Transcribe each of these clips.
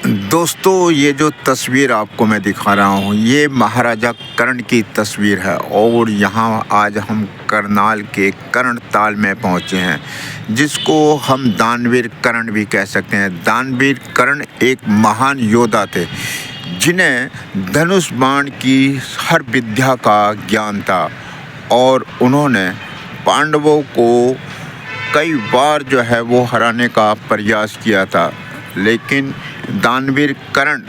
दोस्तों, ये जो तस्वीर आपको मैं दिखा रहा हूँ, ये महाराजा कर्ण की तस्वीर है और यहाँ आज हम करनाल के कर्णताल में पहुँचे हैं, जिसको हम दानवीर कर्ण भी कह सकते हैं। दानवीर कर्ण एक महान योद्धा थे, जिन्हें धनुष बाण की हर विद्या का ज्ञान था और उन्होंने पांडवों को कई बार जो है वो हराने का प्रयास किया था। लेकिन दानवीर कर्ण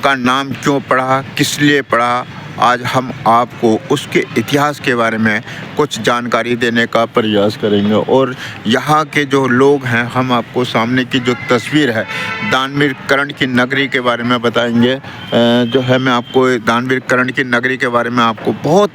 का नाम क्यों पड़ा, किस लिए पड़ा, आज हम आपको उसके इतिहास के बारे में कुछ जानकारी देने का प्रयास करेंगे। और यहाँ के जो लोग हैं, हम आपको सामने की जो तस्वीर है दानवीर कर्ण की नगरी के बारे में बताएंगे। जो है मैं आपको दानवीर कर्ण की नगरी के बारे में आपको बहुत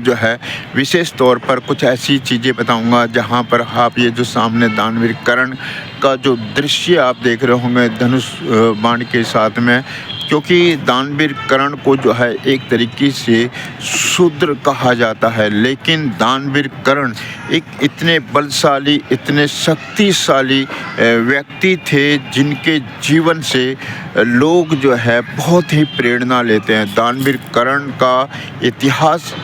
जो है विशेष तौर पर कुछ ऐसी चीज़ें बताऊंगा, जहाँ पर आप ये जो सामने दानवीर कर्ण का जो दृश्य आप देख रहे होंगे धनुष बाण के साथ में, क्योंकि दानवीर कर्ण को जो है एक तरीके से शूद्र कहा जाता है, लेकिन दानवीर कर्ण एक इतने बलशाली, इतने शक्तिशाली व्यक्ति थे, जिनके जीवन से लोग जो है बहुत ही प्रेरणा लेते हैं। दानवीर कर्ण का इतिहास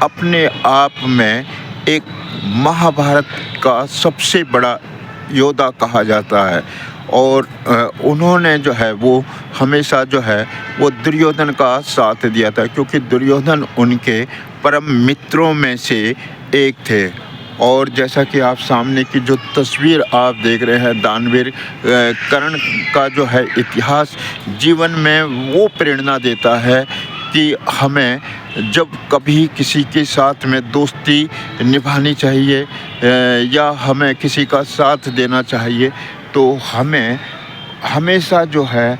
अपने आप में एक महाभारत का सबसे बड़ा योद्धा कहा जाता है और उन्होंने जो है वो हमेशा जो है वो दुर्योधन का साथ दिया था, क्योंकि दुर्योधन उनके परम मित्रों में से एक थे। और जैसा कि आप सामने की जो तस्वीर आप देख रहे हैं, दानवीर कर्ण का जो है इतिहास जीवन में वो प्रेरणा देता है कि हमें जब कभी किसी के साथ में दोस्ती निभानी चाहिए या हमें किसी का साथ देना चाहिए, तो हमें हमेशा जो है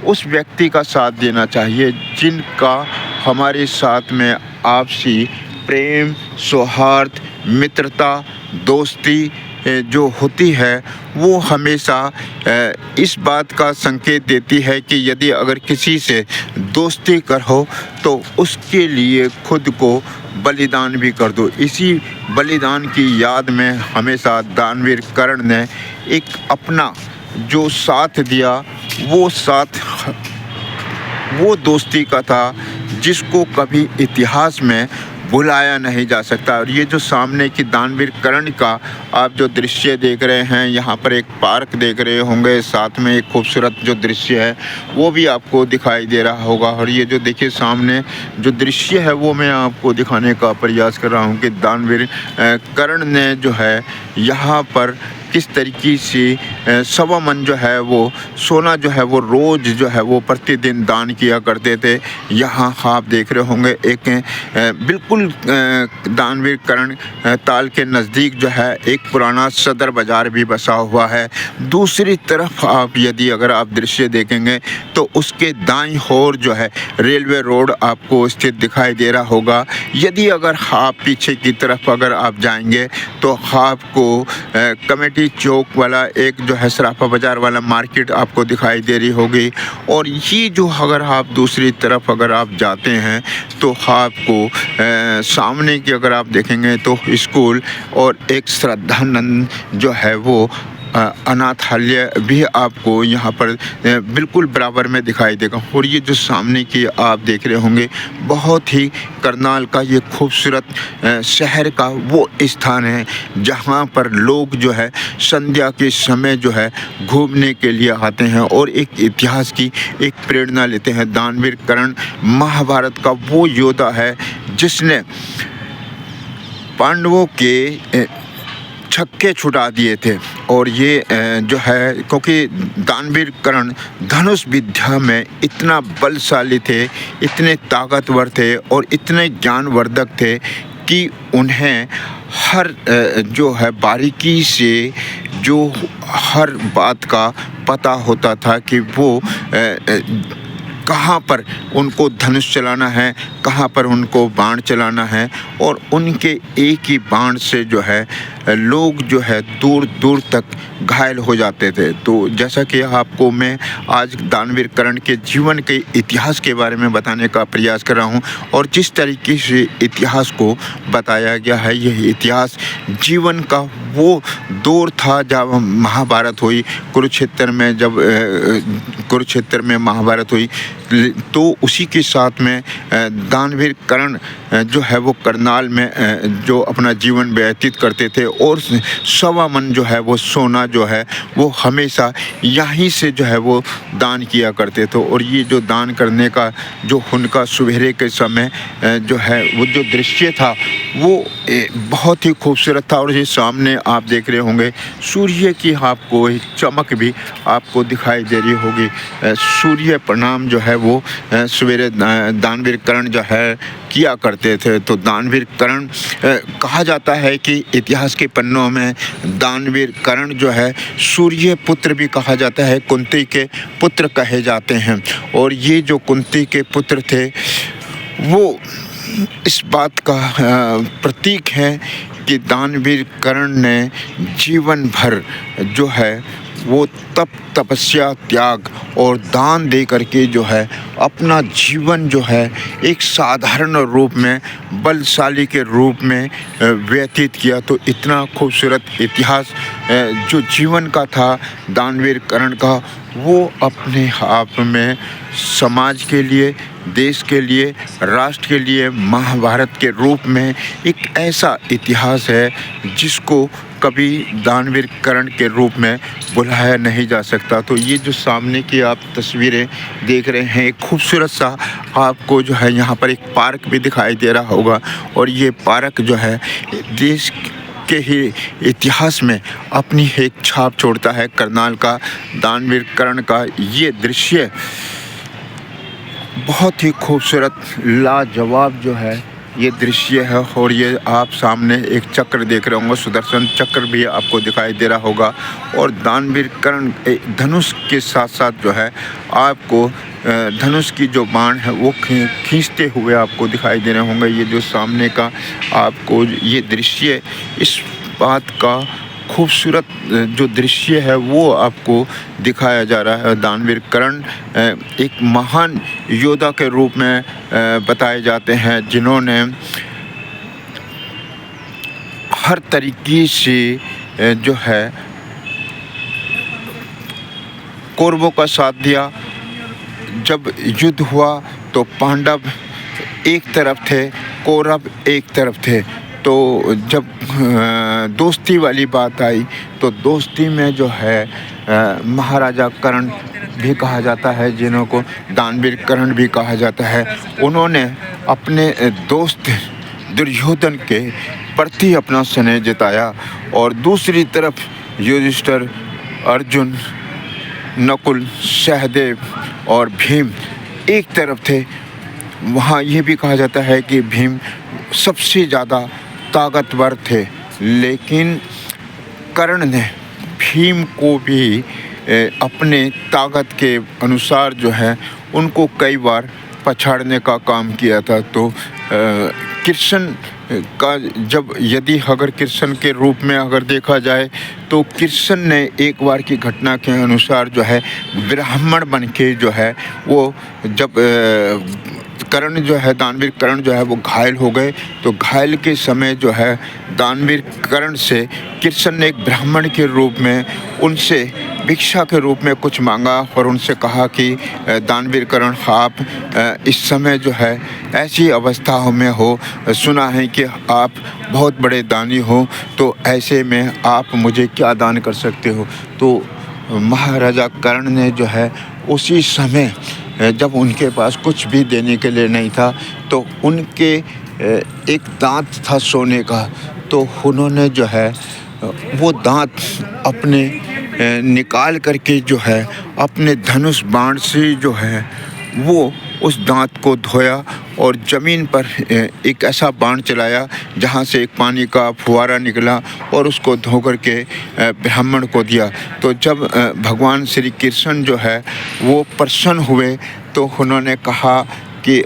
उस व्यक्ति का साथ देना चाहिए जिनका हमारे साथ में आपसी प्रेम, सौहार्द, मित्रता, दोस्ती जो होती है, वो हमेशा इस बात का संकेत देती है कि यदि अगर किसी से दोस्ती करो तो उसके लिए खुद को बलिदान भी कर दो। इसी बलिदान की याद में हमेशा दानवीर कर्ण ने एक अपना जो साथ दिया, वो साथ वो दोस्ती का था जिसको कभी इतिहास में भुलाया नहीं जा सकता। और ये जो सामने की दानवीर कर्ण का आप जो दृश्य देख रहे हैं, यहाँ पर एक पार्क देख रहे होंगे, साथ में एक खूबसूरत जो दृश्य है वो भी आपको दिखाई दे रहा होगा। और ये जो देखिए सामने जो दृश्य है वो मैं आपको दिखाने का प्रयास कर रहा हूँ कि दानवीर कर्ण ने जो है यहाँ पर किस तरीके से सवा मन जो है वो सोना जो है वो रोज़ जो है वो प्रतिदिन दान किया करते थे। यहाँ आप देख रहे होंगे एक बिल्कुल दानवीर कर्ण ताल के नज़दीक जो है एक पुराना सदर बाज़ार भी बसा हुआ है। दूसरी तरफ आप यदि अगर आप दृश्य देखेंगे तो उसके दाईं ओर जो है रेलवे रोड आपको स्थित दिखाई दे रहा होगा। यदि अगर आप पीछे की तरफ अगर आप जाएंगे तो आपको कमेटी चौक वाला एक जो है सराफा बाज़ार वाला मार्केट आपको दिखाई दे रही होगी। और ये जो अगर आप दूसरी तरफ अगर आप जाते हैं तो आपको सामने की अगर आप देखेंगे तो स्कूल और एक श्रद्धानंद जो है वो अनाथालय भी आपको यहाँ पर बिल्कुल बराबर में दिखाई देगा। और ये जो सामने की आप देख रहे होंगे, बहुत ही करनाल का ये खूबसूरत शहर का वो स्थान है जहाँ पर लोग जो है संध्या के समय जो है घूमने के लिए आते हैं और एक इतिहास की एक प्रेरणा लेते हैं। दानवीर कर्ण महाभारत का वो योद्धा है जिसने पांडवों के छक्के छुड़ा दिए थे। और ये जो है, क्योंकि दानवीर कर्ण धनुष विद्या में इतना बलशाली थे, इतने ताकतवर थे और इतने ज्ञानवर्धक थे कि उन्हें हर जो है बारीकी से जो हर बात का पता होता था कि वो कहाँ पर उनको धनुष चलाना है, कहाँ पर उनको बाण चलाना है, और उनके एक ही बाण से जो है लोग जो है दूर दूर तक घायल हो जाते थे। तो जैसा कि आपको मैं आज दानवीर कर्ण के जीवन के इतिहास के बारे में बताने का प्रयास कर रहा हूँ, और जिस तरीके से इतिहास को बताया गया है, यह इतिहास जीवन का वो दौर था जब महाभारत हुई, कुरुक्षेत्र में जब कुरुक्षेत्र में महाभारत हुई, तो उसी के साथ में दानवीर कर्ण जो है वो करनाल में जो अपना जीवन व्यतीत करते थे, और सवा मन जो है वो सोना जो है वो हमेशा यहीं से जो है वो दान किया करते थे। और ये जो दान करने का जो उनका सवेरे के समय जो है वो जो दृश्य था वो बहुत ही खूबसूरत था। और ये सामने आप देख रहे होंगे सूर्य की आपको एक चमक भी आपको दिखाई दे रही होगी। सूर्य प्रणाम जो है वो सवेरे दानवीर कर्ण जो है किया करते थे। तो दानवीर कर्ण कहा जाता है कि इतिहास के पन्नों में दानवीर कर्ण जो है सूर्य पुत्र भी कहा जाता है, कुंती के पुत्र कहे जाते हैं। और ये जो कुंती के पुत्र थे वो इस बात का प्रतीक है कि दानवीर कर्ण ने जीवन भर जो है वो तपस्या, त्याग और दान दे करके जो है अपना जीवन जो है एक साधारण रूप में, बलशाली के रूप में व्यतीत किया। तो इतना खूबसूरत इतिहास जो जीवन का था दानवीर कर्ण का, वो अपने आप में समाज के लिए, देश के लिए, राष्ट्र के लिए महाभारत के रूप में एक ऐसा इतिहास है जिसको कभी दानवीर कर्ण के रूप में बुलाया नहीं जा सकता। तो ये जो सामने की आप तस्वीरें देख रहे हैं, एक खूबसूरत सा आपको जो है यहाँ पर एक पार्क भी दिखाई दे रहा होगा, और ये पार्क जो है देश के ही इतिहास में अपनी एक छाप छोड़ता है। करनाल का दानवीर कर्ण का ये दृश्य बहुत ही खूबसूरत, लाजवाब जो है ये दृश्य है। और ये आप सामने एक चक्र देख रहे होंगे, सुदर्शन चक्र भी आपको दिखाई दे रहा होगा। और दानवीर कर्ण धनुष के साथ साथ जो है आपको धनुष की जो बाण है वो खींचते हुए आपको दिखाई दे रहे होंगे। ये जो सामने का आपको ये दृश्य, इस बात का खूबसूरत जो दृश्य है वो आपको दिखाया जा रहा है। दानवीर कर्ण एक महान योद्धा के रूप में बताए जाते हैं, जिन्होंने हर तरीके से जो है कौरवों का साथ दिया। जब युद्ध हुआ तो पांडव एक तरफ थे, कौरव एक तरफ थे। तो जब दोस्ती वाली बात आई तो दोस्ती में जो है महाराजा कर्ण भी कहा जाता है, जिन्हों को दानवीर कर्ण भी कहा जाता है, उन्होंने अपने दोस्त दुर्योधन के प्रति अपना स्नेह जताया। और दूसरी तरफ युधिष्ठिर, अर्जुन, नकुल, सहदेव और भीम एक तरफ थे। वहाँ ये भी कहा जाता है कि भीम सबसे ज़्यादा ताकतवर थे, लेकिन कर्ण ने भीम को भी अपने ताकत के अनुसार जो है उनको कई बार पछाड़ने का काम किया था। तो कृष्ण का जब यदि अगर कृष्ण के रूप में अगर देखा जाए तो कृष्ण ने एक बार की घटना के अनुसार जो है ब्राह्मण बन के जो है वो जब कर्ण जो है दानवीर कर्ण जो है वो घायल हो गए, तो घायल के समय जो है दानवीर कर्ण से कृष्ण ने एक ब्राह्मण के रूप में उनसे भिक्षा के रूप में कुछ मांगा और उनसे कहा कि दानवीर कर्ण आप इस समय जो है ऐसी अवस्था में हो, सुना है कि आप बहुत बड़े दानी हो, तो ऐसे में आप मुझे क्या दान कर सकते हो। तो महाराजा कर्ण ने जो है उसी समय जब उनके पास कुछ भी देने के लिए नहीं था तो उनके एक दांत था सोने का, तो उन्होंने जो है वो दांत अपने निकाल करके जो है अपने धनुष बाण से जो है वो उस दांत को धोया और ज़मीन पर एक ऐसा बाण चलाया जहाँ से एक पानी का फुहारा निकला और उसको धो करके ब्राह्मण को दिया। तो जब भगवान श्री कृष्ण जो है वो प्रसन्न हुए तो उन्होंने कहा कि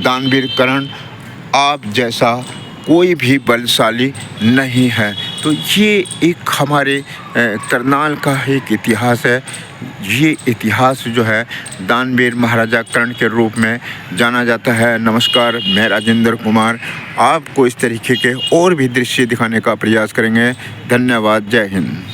दानवीर कर्ण आप जैसा कोई भी बलशाली नहीं है। तो ये एक हमारे करनाल का एक इतिहास है। ये इतिहास जो है दानवीर महाराजा कर्ण के रूप में जाना जाता है। नमस्कार, मैं राजेंद्र कुमार आपको इस तरीके के और भी दृश्य दिखाने का प्रयास करेंगे। धन्यवाद। जय हिंद।